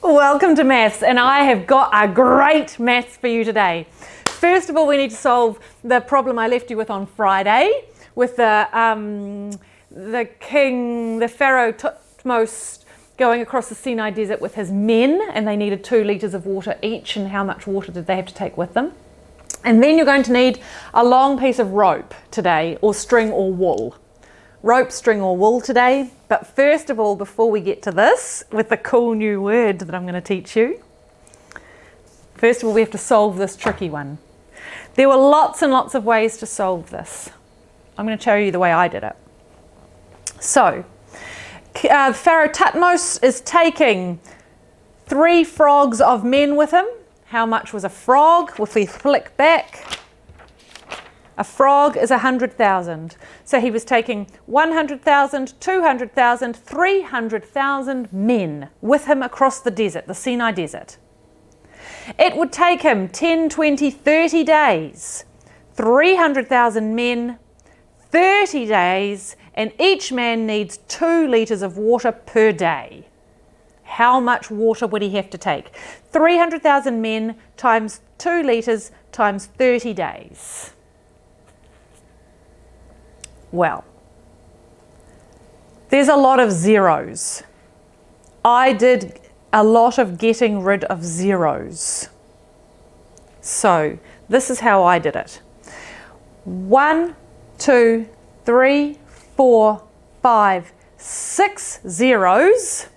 Welcome to Maths, and I have got a great maths for you today. First of all, we need to solve the problem I left you with on Friday with the Pharaoh Thutmose going across the Sinai desert with his men, and they needed 2 litres of water each, and how much water did they have to take with them? And then you're going to need a long piece of rope today, or string or wool. Rope, string or wool today. But first of all, before we get to this, with the cool new word that I'm going to teach you, first of all, we have to solve this tricky one. There were lots and lots of ways to solve this. I'm going to show you the way I did it. So, Pharaoh Thutmose is taking 3 frogs of men with him. How much was a frog? If we flick back, a frog is 100,000. So he was taking 100,000, 200,000, 300,000 men with him across the desert, the Sinai desert. It would take him 10, 20, 30 days, 300,000 men, 30 days, and each man needs 2 litres of water per day. How much water would he have to take? 300,000 men times 2 litres times 30 days. Well, there's a lot of zeros. I did a lot of getting rid of zeros. So this is how I did it. 1, 2, 3, 4, 5, 6 zeros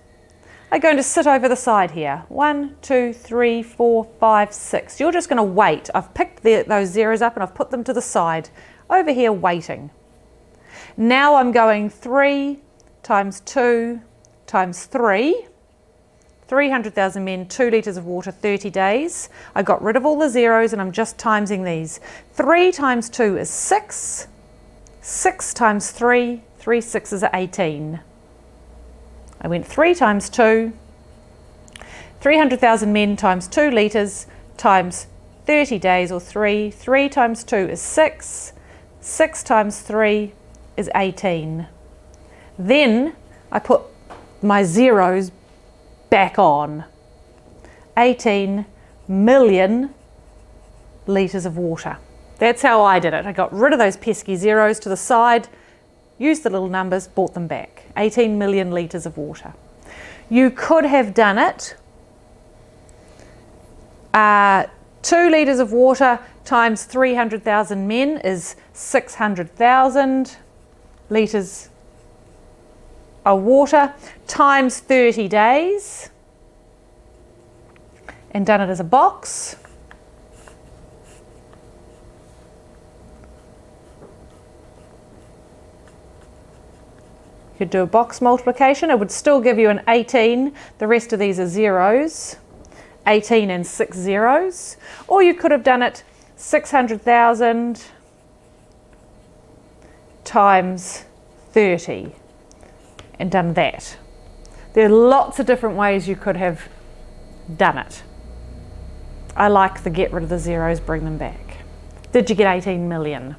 are going to sit over the side here. 1, 2, 3, 4, 5, 6. You're just going to wait. I've picked those zeros up and I've put them to the side over here waiting. Now I'm going 3 times 2 times 3. 300,000 men, 2 litres of water, 30 days. I got rid of all the zeros and I'm just timesing these. 3 times 2 is 6. 6 times 3, 3 6s are 18. I went 3 times 2. 300,000 men times 2 litres times 30 days, or 3. 3 times 2 is 6. 6 times 3 is 18. Then I put my zeros back on. 18 million litres of water. That's how I did it. I got rid of those pesky zeros to the side, used the little numbers, brought them back. 18 million litres of water. You could have done it 2 litres of water times 300,000 men is 600,000 litres of water times 30 days, and done it as a box. You could do a box multiplication. It would still give you an 18. The rest of these are zeros. 18 and 6 zeros. Or you could have done it 600,000 times 30 and done that. There are lots of different ways you could have done it. I like the get rid of the zeros, bring them back. Did you get 18 million?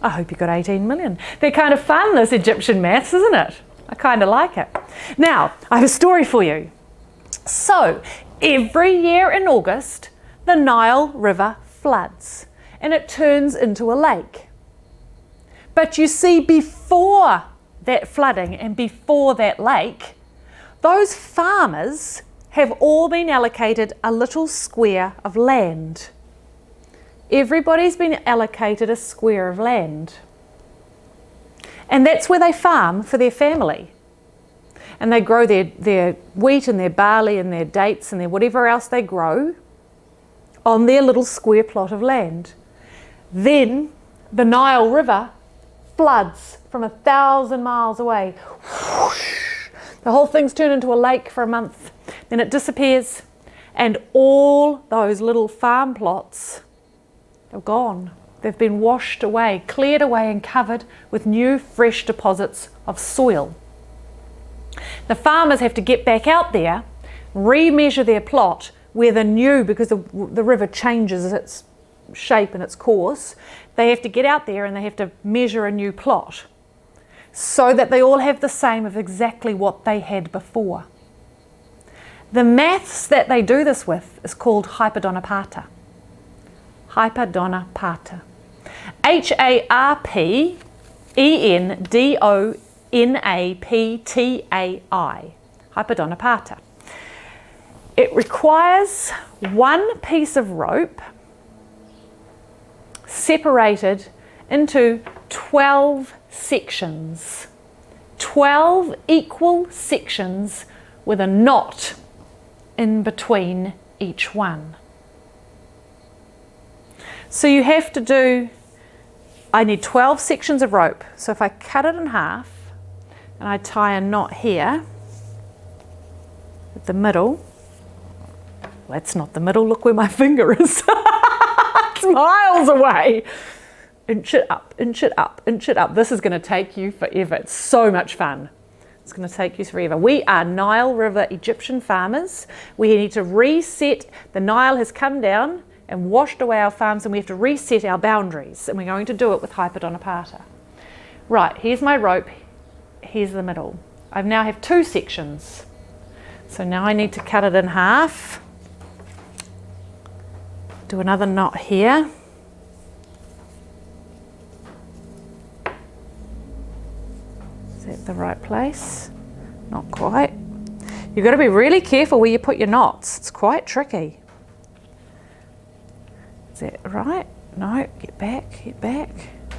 I hope you got 18 million. They're kind of fun, this Egyptian maths, isn't it? I kind of like it. Now, I have a story for you. So, every year in August, the Nile River floods and it turns into a lake. But you see, before that flooding and before that lake, those farmers have all been allocated a little square of land. Everybody's been allocated a square of land. And that's where they farm for their family. And they grow their wheat and their barley and their dates and their whatever else they grow on their little square plot of land. Then the Nile River floods from 1,000 miles away. Whoosh. The whole thing's turned into a lake for a month. Then it disappears and all those little farm plots are gone. They've been washed away, cleared away and covered with new fresh deposits of soil. The farmers have to get back out there, re-measure their plot where the new, because the river changes its shape and its course, they have to get out there and they have to measure a new plot so that they all have the same of exactly what they had before. The maths that they do this with is called Hyperdonapata. Hyperdonapata. H-A-R-P-E-N-D-O-N-A-P-T-A-I. Hyperdonapata. It requires one piece of rope separated into 12 sections. 12 equal sections with a knot in between each one. So you have to do, I need 12 sections of rope. So if I cut it in half and I tie a knot here at the middle, well, that's not the middle, look where my finger is. It's miles away. Inch it up, inch it up, inch it up. This is going to take you forever. It's so much fun. It's going to take you forever. We are Nile River Egyptian farmers. We need to reset. The Nile has come down and washed away our farms, and we have to reset our boundaries, and we're going to do it with Hyperdonapata. Right, here's my rope, here's the middle. I now have 2 sections. So now I need to cut it in half. Do another knot here. Is that the right place? Not quite. You've got to be really careful where you put your knots. It's quite tricky. Is that right? No, get back, get back.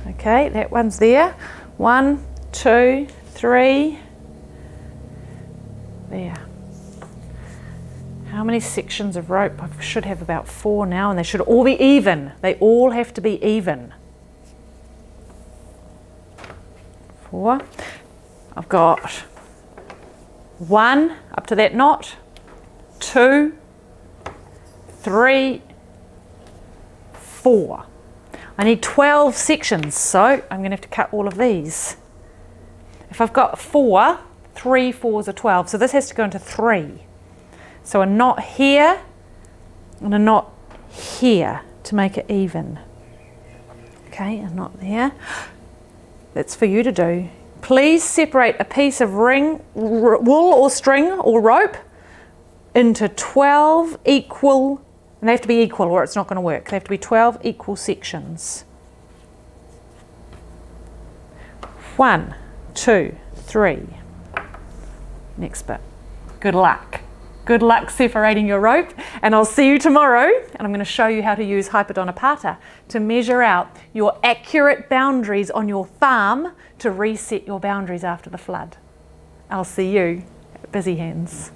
Okay, that one's there. 1, 2, 3. There. How many sections of rope? I should have about 4 now, and they should all be even. They all have to be even. 4. I've got 1 up to that knot, 2, 3, 4. I need 12 sections, so I'm going to have to cut all of these. If I've got 4, 3 4s are 12, so this has to go into 3. So a knot here and a knot here to make it even. Okay, a knot there. That's for you to do. Please separate a piece of wool or string or rope into 12 equal, and they have to be equal or it's not going to work. They have to be 12 equal sections. 1, 2, 3. Next bit. Good luck. Good luck separating your rope, and I'll see you tomorrow, and I'm going to show you how to use Hyperdonapata to measure out your accurate boundaries on your farm to reset your boundaries after the flood. I'll see you at Busy Hands.